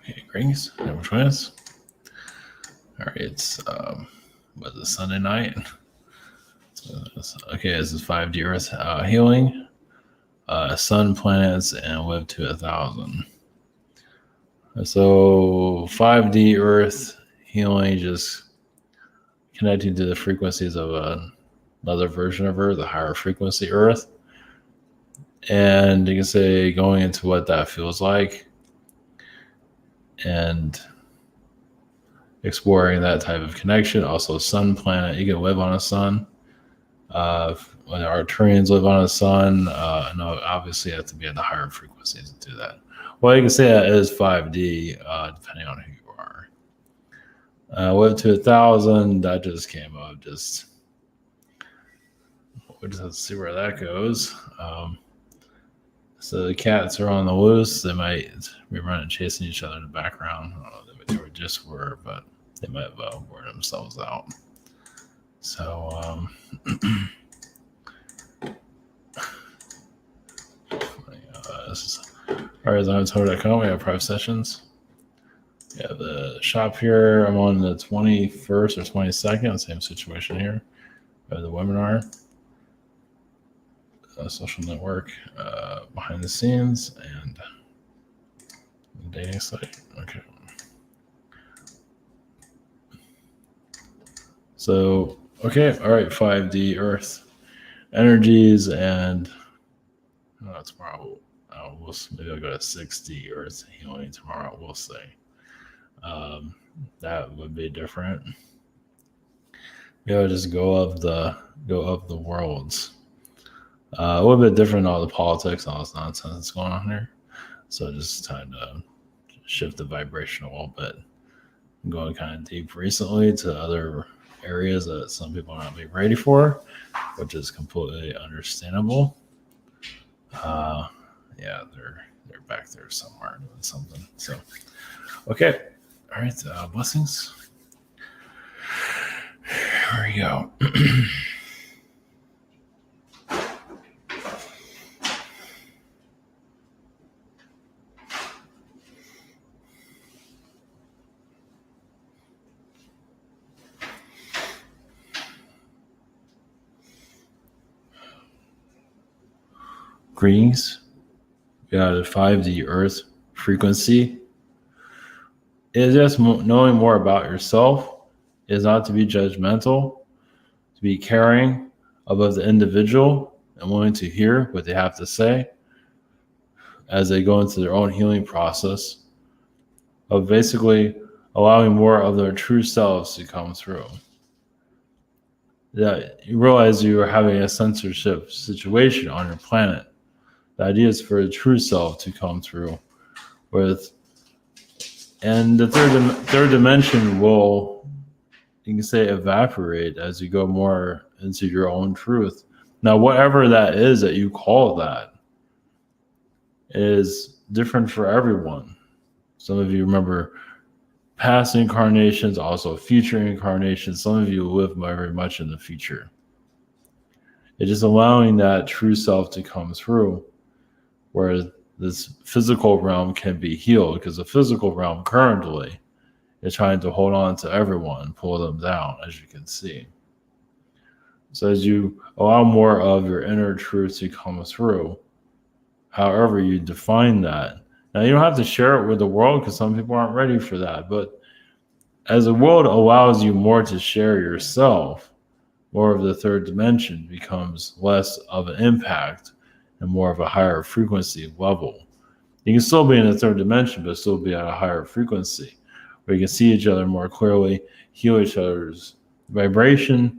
Okay, greetings, Never Twins. All right, it's was it Sunday night? Okay, this is 5D Earth healing, sun, planets, and live to 1,000. So 5D Earth healing, just connecting to the frequencies of another version of Earth, a higher frequency Earth, and you can say going into what that feels like, and exploring that type of connection. Also, sun, planet, you can live on a sun. When the Arcturians live on a sun, no, obviously you have to be at the higher frequencies to do that. Well, you can say that is 5D, depending on who you are. Live to 1,000, that just came up. We'll just have to see where that goes. So the cats are on the loose. They might be running, chasing each other in the background. I don't know what they just were, but they might have worn themselves out. So, this is horizontal.com. We have private sessions. We have the shop here. I'm on the 21st or 22nd. Same situation here. We have the webinar. Social network behind the scenes and dating site. Okay. So, okay. All right. 5D Earth energies and tomorrow. Maybe I'll go to 6D Earth healing tomorrow. We'll see. That would be different. Just go of the worlds. A little bit different, all the politics, all this nonsense that's going on here. So just trying to shift the vibration a little bit. I'm going kind of deep recently to other areas that some people are not being ready for, which is completely understandable. Yeah, they're back there somewhere doing something. So, okay, all right, blessings. Here we go. Greetings. We got a 5D Earth frequency. It is just knowing more about yourself. It is not to be judgmental, to be caring above the individual and willing to hear what they have to say as they go into their own healing process of basically allowing more of their true selves to come through. That you realize you are having a censorship situation on your planet. The idea is for a true self to come through and the third dimension will, you can say, evaporate as you go more into your own truth. Now, whatever that is that you call that is different for everyone. Some of you remember past incarnations, also future incarnations. Some of you live very much in the future. It's just allowing that true self to come through, where this physical realm can be healed, because the physical realm currently is trying to hold on to everyone, pull them down, as you can see. So as you allow more of your inner truth to come through, however you define that. Now, you don't have to share it with the world because some people aren't ready for that. But as the world allows you more to share yourself, more of the third dimension becomes less of an impact and more of a higher frequency level. You can still be in the third dimension, but still be at a higher frequency where you can see each other more clearly, heal each other's vibration,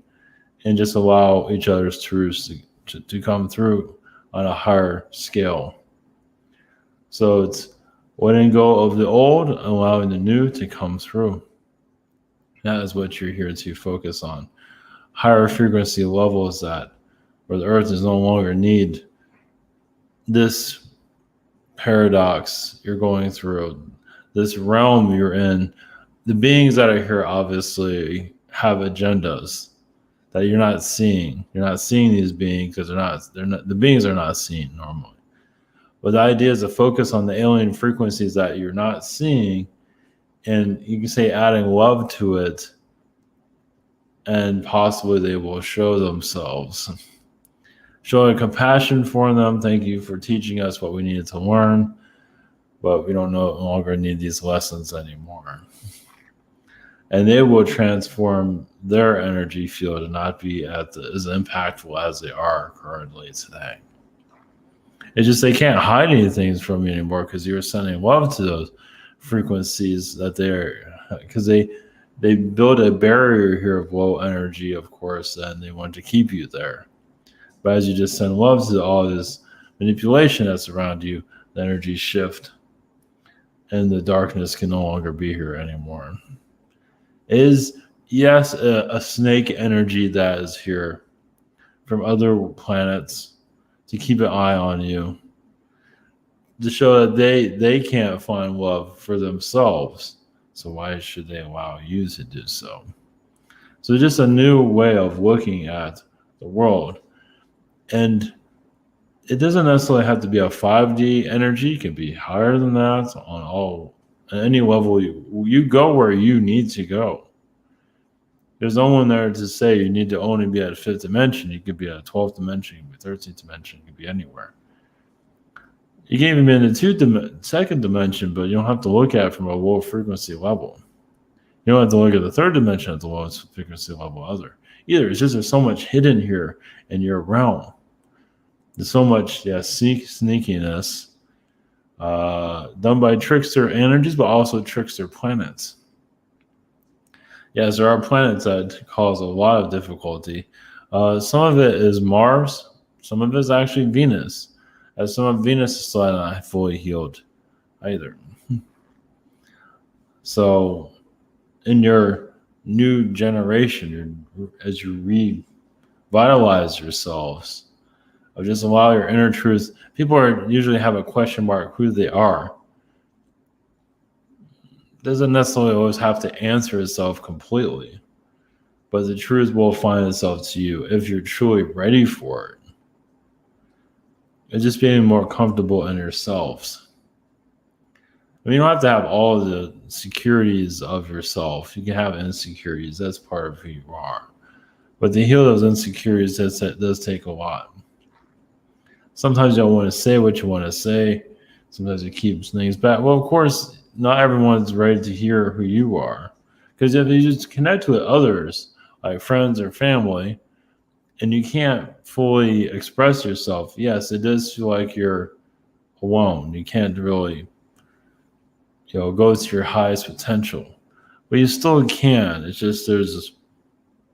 and just allow each other's truths to come through on a higher scale. So it's letting go of the old, allowing the new to come through. That is what you're here to focus on. Higher frequency levels that where the earth does no longer need this paradox you're going through, this realm you're in. The beings that are here obviously have agendas that you're not seeing. You're not seeing these beings because the beings are not seen normally. But the idea is to focus on the alien frequencies that you're not seeing and you can say adding love to it, and possibly they will show themselves. Showing compassion for them. Thank you for teaching us what we needed to learn, but we don't no longer need these lessons anymore. And they will transform their energy field and not be as impactful as they are currently today. It's just they can't hide anything from you anymore because you're sending love to those frequencies because they build a barrier here of low energy, of course, and they want to keep you there. But as you just send love to all this manipulation that's around you, the energies shift and the darkness can no longer be here anymore. It is, yes, a snake energy that is here from other planets to keep an eye on you, to show that they can't find love for themselves. So why should they allow you to do so? So just a new way of looking at the world. And it doesn't necessarily have to be a 5D energy. It can be higher than that on any level. You go where you need to go. There's no one there to say you need to only be at a 5th dimension. You could be at a 12th dimension, you could be 13th dimension, you could be anywhere. You can even be in the 2nd dimension, but you don't have to look at it from a low frequency level. You don't have to look at the 3rd dimension at the lowest frequency level either. It's just there's so much hidden here in your realm. There's so much sneakiness done by trickster energies, but also trickster planets. Yes, there are planets that cause a lot of difficulty. Some of it is Mars. Some of it is actually Venus. As some of Venus is still not fully healed either. So in your new generation, as you revitalize yourselves, or just allow your inner truth. People usually have a question mark who they are. Doesn't necessarily always have to answer itself completely, but the truth will find itself to you if you're truly ready for it. It's just being more comfortable in yourselves. I mean, you don't have to have all of the securities of yourself. You can have insecurities. That's part of who you are. But to heal those insecurities, that does take a lot. Sometimes you don't want to say what you want to say. Sometimes it keeps things back. Well, of course, not everyone's ready to hear who you are. Because if you just connect with others, like friends or family, and you can't fully express yourself, yes, it does feel like you're alone. You can't really, go to your highest potential. But you still can. It's just there's this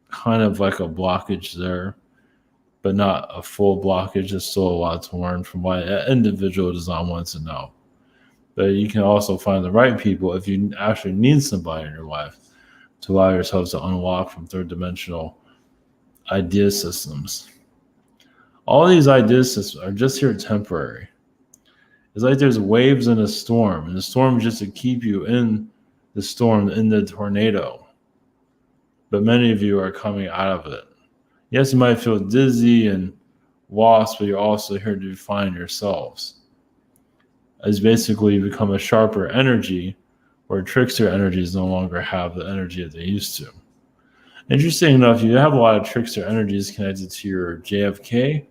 kind of like a blockage there, but not a full blockage. There's still a lot to learn from why an individual does not want to know. But you can also find the right people if you actually need somebody in your life to allow yourselves to unlock from third dimensional idea systems. All these idea systems are just here temporary. It's like there's waves in a storm, and the storm is just to keep you in the storm, in the tornado. But many of you are coming out of it. Yes, you might feel dizzy and lost, but you're also here to find yourselves. As basically you become a sharper energy, where trickster energies no longer have the energy that they used to. Interesting enough, you have a lot of trickster energies connected to your JFK.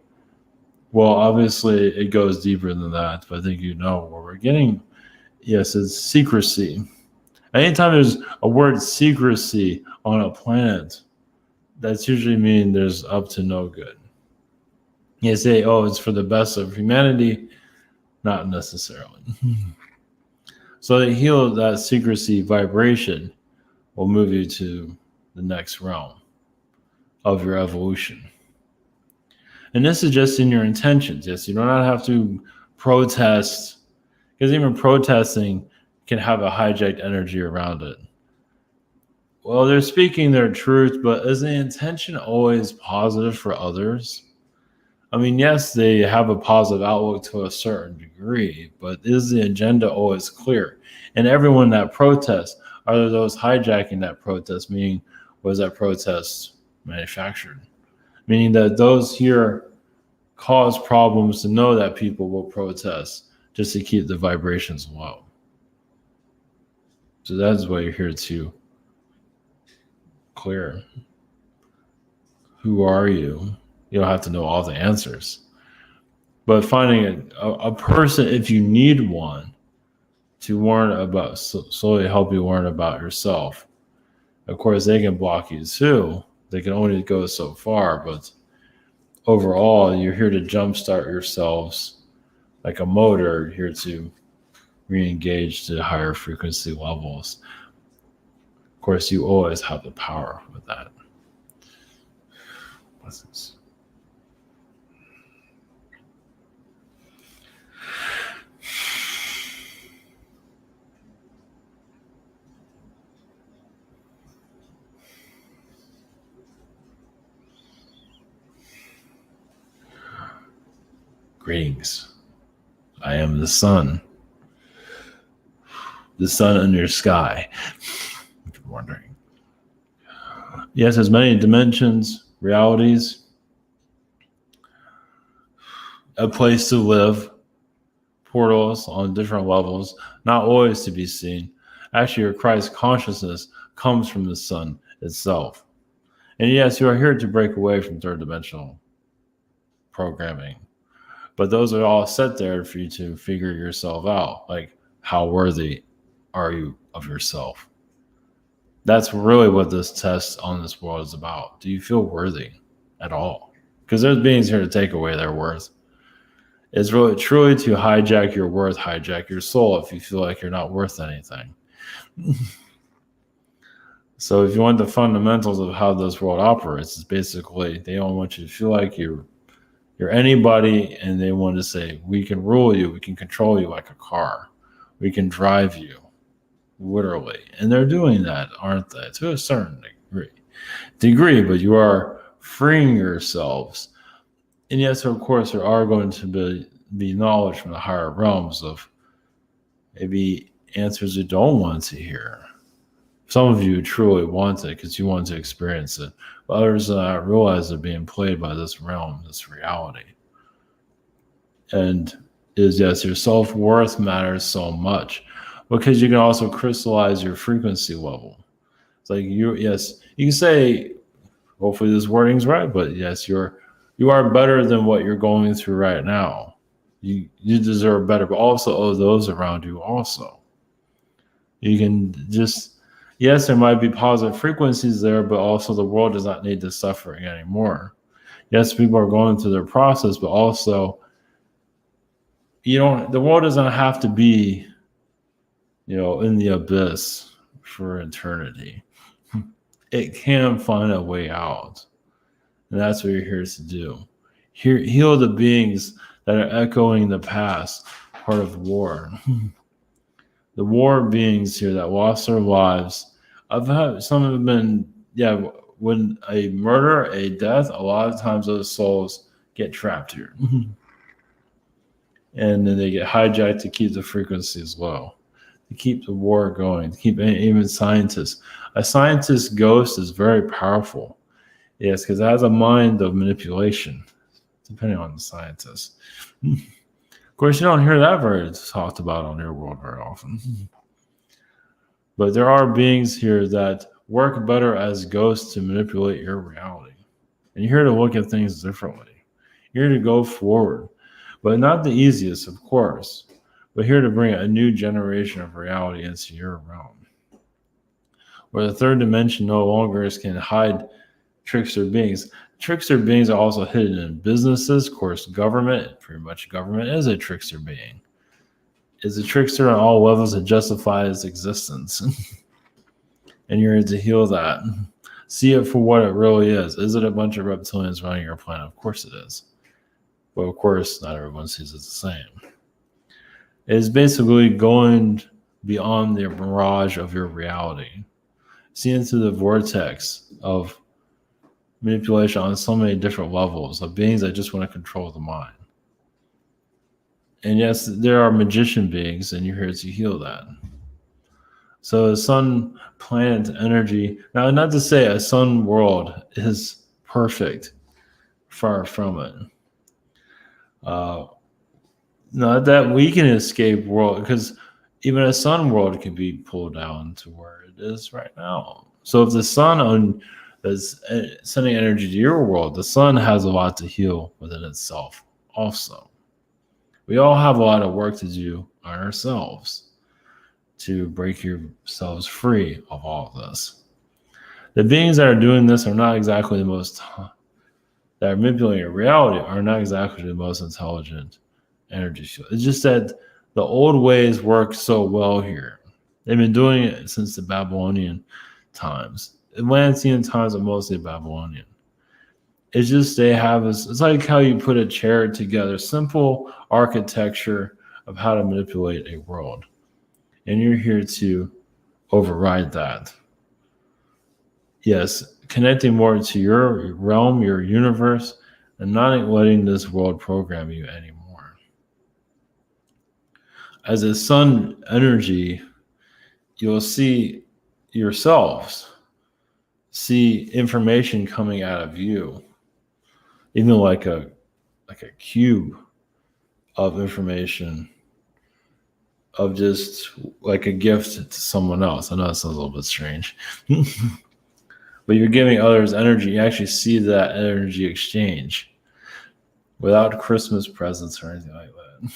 Well, obviously it goes deeper than that, but I think you know where we're getting. Yes, it's secrecy. Anytime there's a word secrecy on a planet, that's usually mean there's up to no good. You say, oh, it's for the best of humanity. Not necessarily. So to heal that secrecy vibration will move you to the next realm of your evolution. And this is just in your intentions. Yes, you do not have to protest, because even protesting can have a hijacked energy around it. Well, they're speaking their truth, but is the intention always positive for others? I mean, yes, they have a positive outlook to a certain degree, but is the agenda always clear? And everyone that protests, are there those hijacking that protest? Meaning, was that protest manufactured? Meaning that those here cause problems to know that people will protest just to keep the vibrations low. So that's what you're here to clear. Who are you? You don't have to know all the answers. But finding a person, if you need one, to learn about, slowly help you learn about yourself. Of course, they can block you too. They can only go so far, but overall, you're here to jumpstart yourselves like a motor, here to re-engage to higher frequency levels. Of course, you always have the power with that. What's this? Greetings. I am the sun in your sky, if you're wondering. Yes, there's many dimensions, realities, a place to live, portals on different levels, not always to be seen. Actually, your Christ consciousness comes from the sun itself. And yes, you are here to break away from third dimensional programming. But those are all set there for you to figure yourself out. Like, how worthy are you of yourself? That's really what this test on this world is about. Do you feel worthy at all? Because there's beings here to take away their worth. It's really truly to hijack your worth, hijack your soul if you feel like you're not worth anything. So if you want the fundamentals of how this world operates, it's basically they don't want you to feel like you're anybody, and they want to say, we can rule you, we can control you like a car, we can drive you, literally. And they're doing that, aren't they? To a certain degree, but you are freeing yourselves. And yes, of course, there are going to be knowledge from the higher realms of maybe answers you don't want to hear. Some of you truly want it because you want to experience it. But others realize they're being played by this realm, this reality. And yes, your self-worth matters so much because you can also crystallize your frequency level. It's like you can say, hopefully this wording's right, but yes, you are better than what you're going through right now. You deserve better, but also those around you also. You can just, yes, there might be positive frequencies there, but also the world does not need this suffering anymore. Yes, people are going through their process, but also the world doesn't have to be, in the abyss for eternity. It can find a way out. And that's what you're here to do. Heal the beings that are echoing the past, part of war. The war beings here that lost their lives. I've had some have been, when a murder, a death, a lot of times those souls get trapped here. And then they get hijacked to keep the frequencies low, to keep the war going, to keep even scientists. A scientist's ghost is very powerful. Yes, because it has a mind of manipulation, depending on the scientist. Of course, you don't hear that very talked about on your world very often. But there are beings here that work better as ghosts to manipulate your reality. And you're here to look at things differently. You're here to go forward. But not the easiest, of course. But here to bring a new generation of reality into your realm. Where the third dimension no longer can hide trickster beings. Trickster beings are also hidden in businesses, of course, government. Pretty much government is a trickster being. Is a trickster on all levels to justify its existence. And you're here to heal that. See it for what it really is. Is it a bunch of reptilians running your planet? Of course it is. But of course, not everyone sees it the same. It is basically going beyond the mirage of your reality. See into the vortex of manipulation on so many different levels of beings that just want to control the mind. And yes, there are magician beings, and you're here to heal that. So the sun planet energy, now not to say a sun world is perfect, far from it. Not that we can escape world, because even a sun world can be pulled down to where it is right now. So if the sun is sending energy to your world, the sun has a lot to heal within itself also. We all have a lot of work to do on ourselves to break yourselves free of all of this. The beings that are doing this are not exactly the most, that are manipulating your reality, are not exactly the most intelligent energy field. It's just that the old ways work so well here. They've been doing it since the Babylonian times. Atlantean times are mostly Babylonian. It's just they have this, it's like how you put a chair together, simple architecture of how to manipulate a world. And you're here to override that. Yes, connecting more to your realm, your universe, and not letting this world program you anymore. As a sun energy, you'll see yourselves, see information coming out of you, even like a cube of information, of just like a gift to someone else. I know that sounds a little bit strange. But you're giving others energy. You actually see that energy exchange without Christmas presents or anything like that.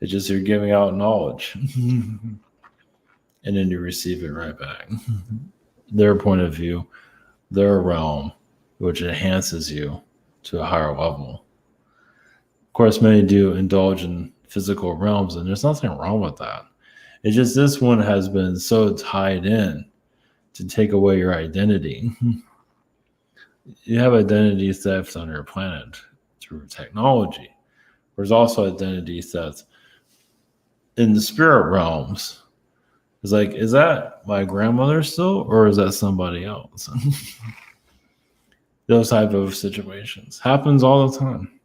It's just you're giving out knowledge. And then you receive it right back. Their point of view, their realm, which enhances you to a higher level. Of course, many do indulge in physical realms, and there's nothing wrong with that. It's just this one has been so tied in to take away your identity. You have identity theft on your planet through technology. There's also identity theft in the spirit realms. It's like, is that my grandmother still, or is that somebody else? Those type of situations happens all the time.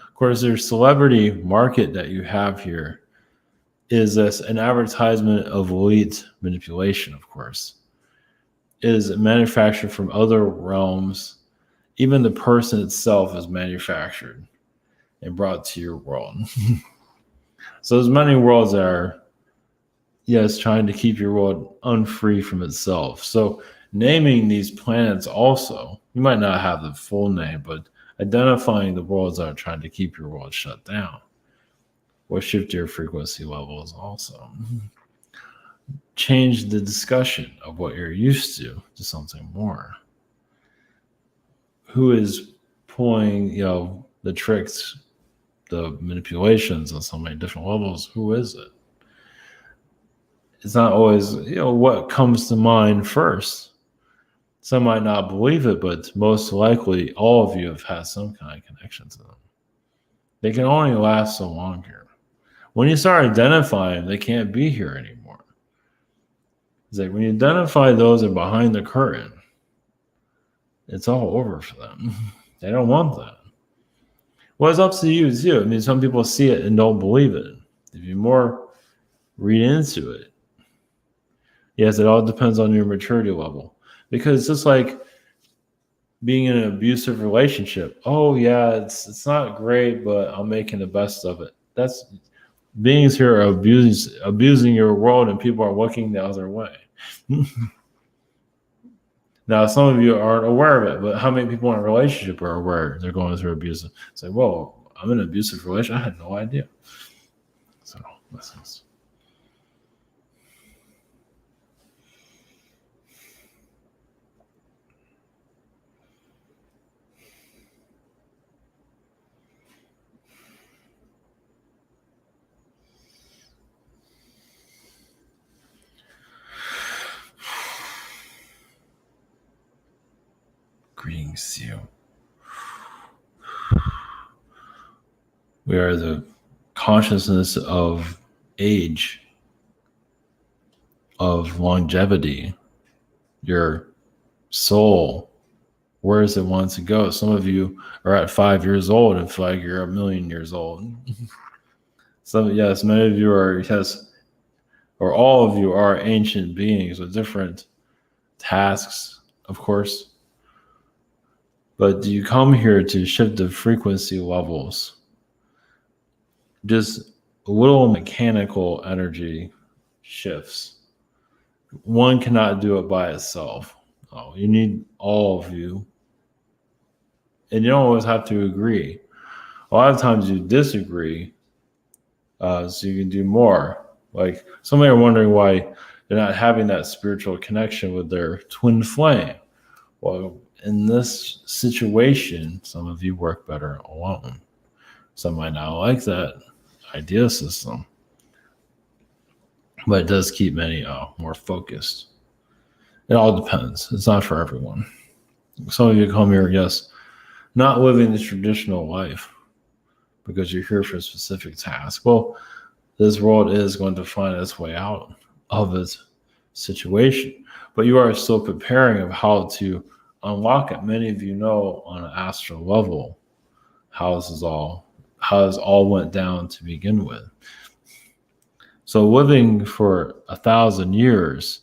Of course, there's celebrity market that you have here is this an advertisement of elite manipulation, of course. It is manufactured from other realms. Even the person itself is manufactured and brought to your world. So there's many worlds that are, yes, trying to keep your world unfree from itself. So naming these planets also, you might not have the full name, but identifying the worlds that are trying to keep your world shut down will shift your frequency levels also. Change the discussion of what you're used to something more. Who is pulling, the tricks, the manipulations on so many different levels? Who is it? It's not always, what comes to mind first. Some might not believe it, but most likely all of you have had some kind of connection to them. They can only last so long here. When you start identifying, they can't be here anymore. It's like when you identify those that are behind the curtain, it's all over for them. They don't want that. Well, it's up to you too. I mean, some people see it and don't believe it. If you more read into it, yes, it all depends on your maturity level. Because it's just like being in an abusive relationship. Oh yeah, it's not great, but I'm making the best of it. That's beings here are abusing your world, and people are looking the other way. Now, some of you aren't aware of it, but how many people in a relationship are aware they're going through abuse? It's like, whoa, I'm in an abusive relationship. I had no idea. So that's greetings to you. We are the consciousness of age, of longevity, your soul. Where does it want to go? Some of you are at 5 years old and feel like you're a million years old. So yes, many of you are, or all of you are ancient beings with different tasks, of course. But do you come here to shift the frequency levels? Just little mechanical energy shifts. One cannot do it by itself. Oh, you need all of you. And you don't always have to agree. A lot of times you disagree, so you can do more. Like some are wondering why they're not having that spiritual connection with their twin flame. Well, in this situation, some of you work better alone. Some might not like that idea system, but it does keep many more focused. It all depends. It's not for everyone. Some of you come here, yes, not living the traditional life because you're here for a specific task. Well, this world is going to find its way out of its situation, but you are still preparing of how to unlock it. Many of you know on an astral level how this all went down to begin with. So living for 1,000 years,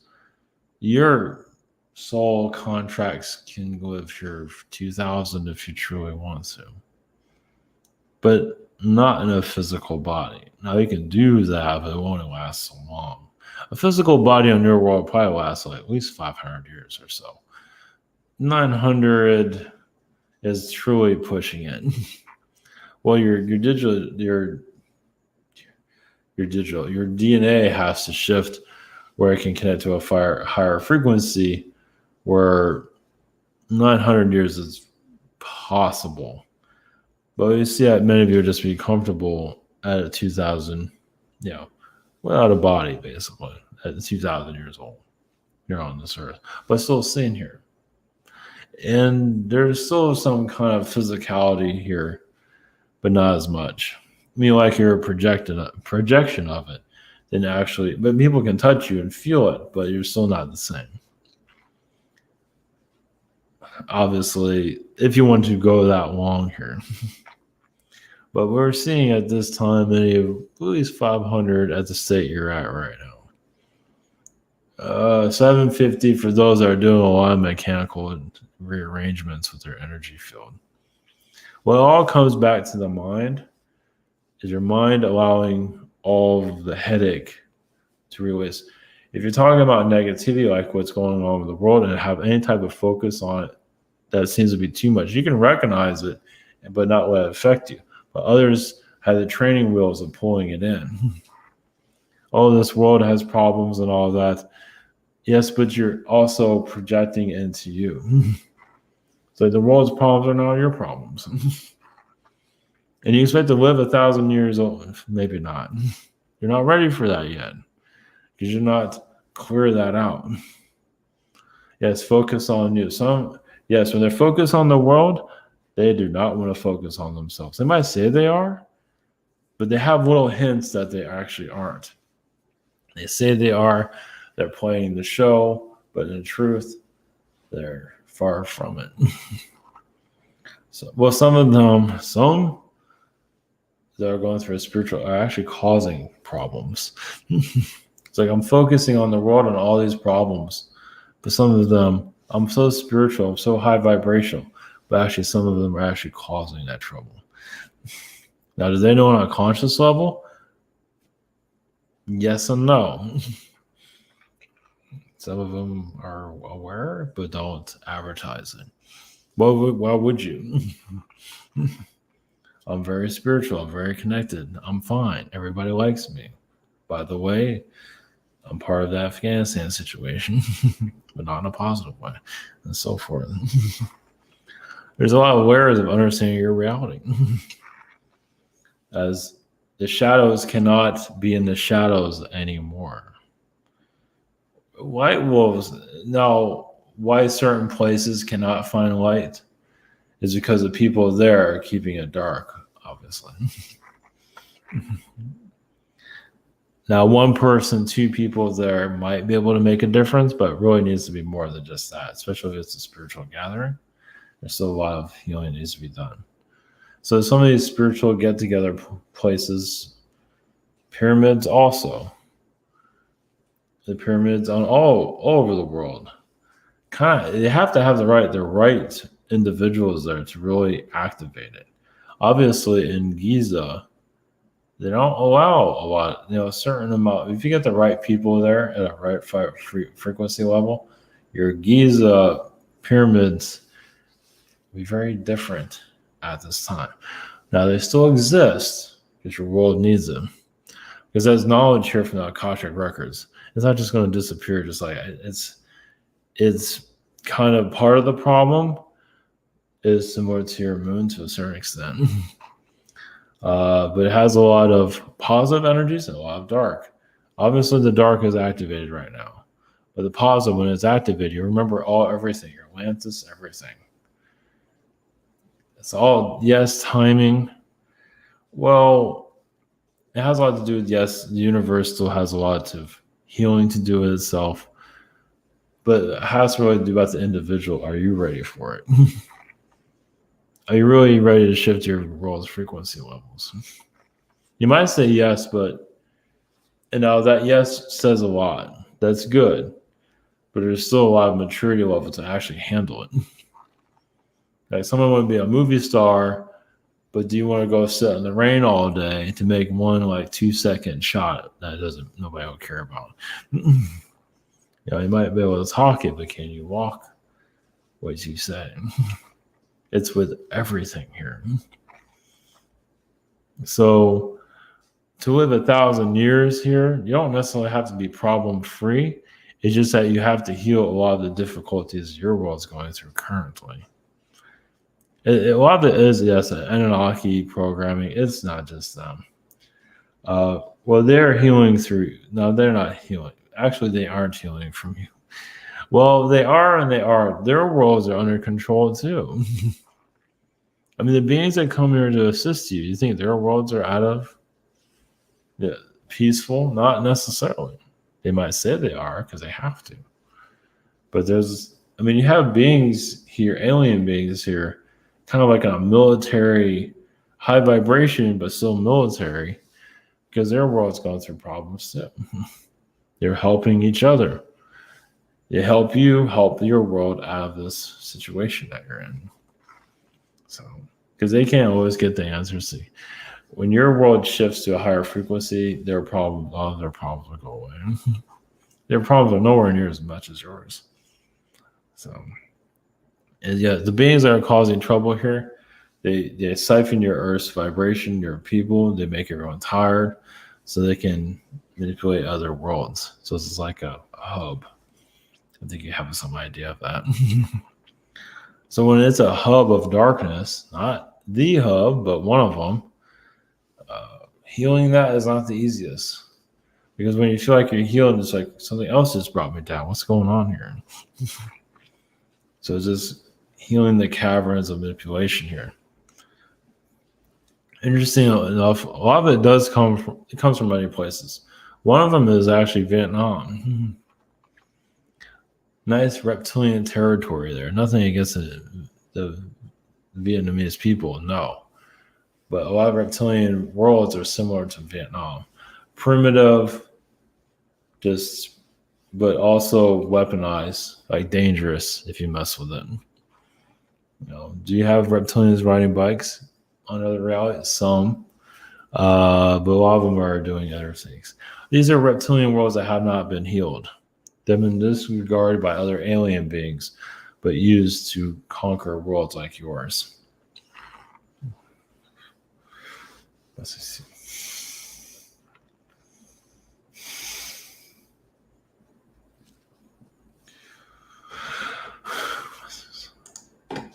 your soul contracts can live for 2,000 if you truly want to, but not in a physical body. Now you can do that, but it won't last so long. A physical body on your world probably lasts like at least 500 years or so. 900 is truly pushing it. Well, your DNA has to shift where it can connect to a higher frequency, where 900 years is possible. But you see that many of you are just be comfortable at 2,000, without a body, basically, at 2,000 years old. You're on this earth, but still seen here. And there's still some kind of physicality here, but not as much. I mean, like you're a projection of it, then actually, but people can touch you and feel it, but you're still not the same. Obviously, if you want to go that long here. But we're seeing at this time many of at least 500 at the state you're at right now. 750 for those that are doing a lot of mechanical rearrangements with their energy field. Well, it all comes back to the mind. Is your mind allowing all of the headache to release? If you're talking about negativity, like what's going on with the world, and have any type of focus on it that seems to be too much, you can recognize it, but not let it affect you. But others have the training wheels of pulling it in. Oh, this world has problems and all that. Yes, but you're also projecting into you. So the world's problems are not your problems. And you expect to live 1,000 years old? Maybe not. You're not ready for that yet because you're not clear that out. Yes, focus on you. Yes, when they're focused on the world, they do not want to focus on themselves. They might say they are, but they have little hints that they actually aren't. They say they are. They're playing the show, but in truth, they're far from it. Some of them, that are going through a spiritual are actually causing problems. It's like I'm focusing on the world and all these problems, but some of them, I'm so spiritual, I'm so high vibrational, but actually some of them are actually causing that trouble. Now, do they know on a conscious level? Yes and no. Some of them are aware, but don't advertise it. Why would you? I'm very spiritual. I'm very connected. I'm fine. Everybody likes me. By the way, I'm part of the Afghanistan situation, but not in a positive way, and so forth. There's a lot of layers of understanding your reality. As the shadows cannot be in the shadows anymore. White wolves, now, why certain places cannot find light is because the people there are keeping it dark, obviously. Now, one person, two people there might be able to make a difference, but it really needs to be more than just that, especially if it's a spiritual gathering. There's still a lot of healing that needs to be done. So some of these spiritual get-together places, pyramids also. The pyramids on all over the world. They have to have the right individuals there to really activate it. Obviously, in Giza, They don't allow a lot, a certain amount. If you get the right people there at a right frequency level, your Giza pyramids will be very different at this time. Now, they still exist because your world needs them. Because there's knowledge here from the Akashic records. It's not just going to disappear. Just like it's kind of part of the problem. Is similar to your moon to a certain extent. But it has a lot of positive energies and a lot of dark. Obviously, the dark is activated right now. But the positive, when it's activated, you remember everything, your Atlantis, everything. It's all, yes, timing. Well, it has a lot to do with, yes, the universe still has a lot of healing to do with itself. But it has to really do about the individual. Are you ready for it? Are you really ready to shift your world's frequency levels? You might say yes, but that yes says a lot. That's good. But there's still a lot of maturity level to actually handle it. Like someone would be a movie star, but do you want to go sit in the rain all day to make one 2-second shot that nobody will care about? You might be able to talk it, but can you walk what you say? It's with everything here. So to live 1,000 years here, you don't necessarily have to be problem-free. It's just that you have to heal a lot of the difficulties your world's going through currently. A lot of it is, yes, Anunnaki programming. It's not just them. Well, they're healing through. No, they're not healing. Actually, they aren't healing from you. Well, they are and they are. Their worlds are under control too. I mean, the beings that come here to assist you think their worlds are out of peaceful? Not necessarily. They might say they are because they have to. But you have beings here, alien beings here, kind of like a military, high vibration, but still military, because their world's going through problems too. They're helping each other. They help you help your world out of this situation that you're in. So, because they can't always get the answers. When your world shifts to a higher frequency, all of their problems will go away. Their problems are nowhere near as much as yours. So, and yeah, the beings that are causing trouble here, they siphon your Earth's vibration, your people. They make everyone tired, so they can manipulate other worlds. So it's like a hub. I think you have some idea of that. So when it's a hub of darkness, not the hub, but one of them, healing that is not the easiest. Because when you feel like you're healed, it's like something else just brought me down. What's going on here? So it's just healing the caverns of manipulation here. Interesting enough, a lot of it comes from many places. One of them is actually Vietnam. Nice reptilian territory there. Nothing against the Vietnamese people, no. But a lot of reptilian worlds are similar to Vietnam. Primitive, but also weaponized, like dangerous if you mess with it. Do you have reptilians riding bikes on other realities? Some. But a lot of them are doing other things. These are reptilian worlds that have not been healed. They've been disregarded by other alien beings, but used to conquer worlds like yours. Let's see.